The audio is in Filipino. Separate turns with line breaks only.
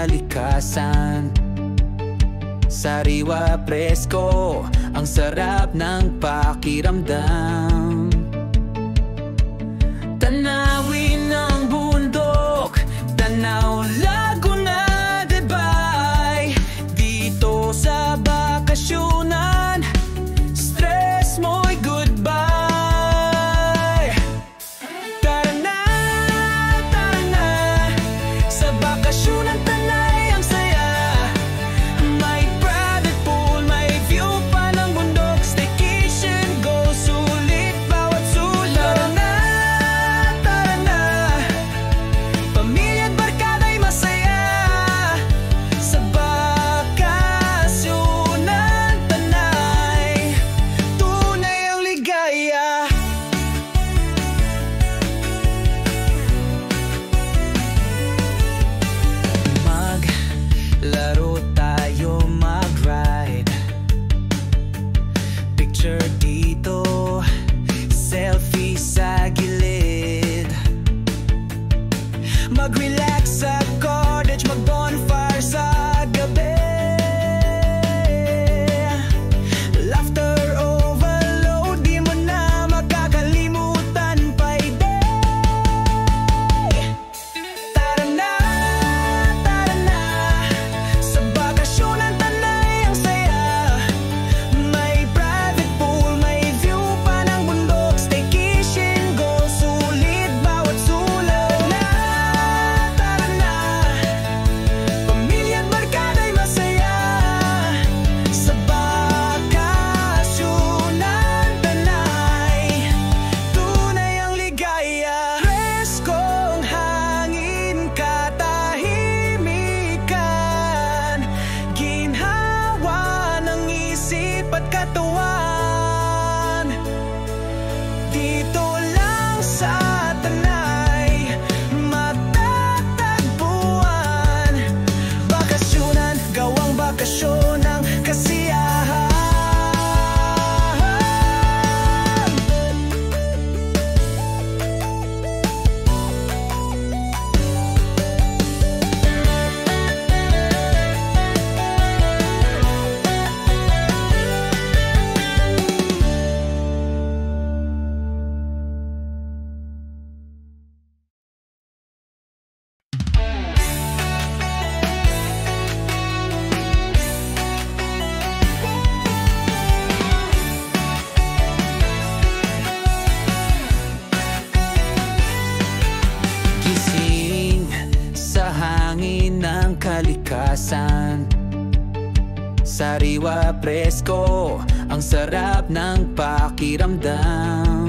kalikasan. Sariwa presko, ang sarap ng pakiramdam. Tanawin ng bundok, tanaw Laguna, Debay. Dito sa bakasyunan, stress mo'y goodbye. Tara na, sa bakasyunan Tanay ang saya. May private pool, may view pa ng bundok. Staycation goals, sulit bawat sulok. Tara na, pamilya at barkada'y masaya. Sa bakasyunan Tanay, tunay ang ligaya. Maglaro tayo, mag-ride. Picture dito, selfie sa gilid. Mag-relax sa cottage, mag-bonfire sa gabi. Laughter overload, di mo na makakalimutan pa Tara na, sa bakasyunan Tanay ang saya. May private pool, may view pa ng bundok. Staycation goals, sulit bawat sulok. Tara na, pamilya at barkada'y masaya. Sa bakasyunan Tanay, tunay ang ligaya. Preskong hangin, katahimikan, ginhawa ng isip at katawan. Dito lang sa Tanay matatagpuan. Bakasyunan, gawang bakasyon ng kasiyahan. Gising sa hangin ng kalikasan. Sariwa presko, ang sarap ng pakiramdam.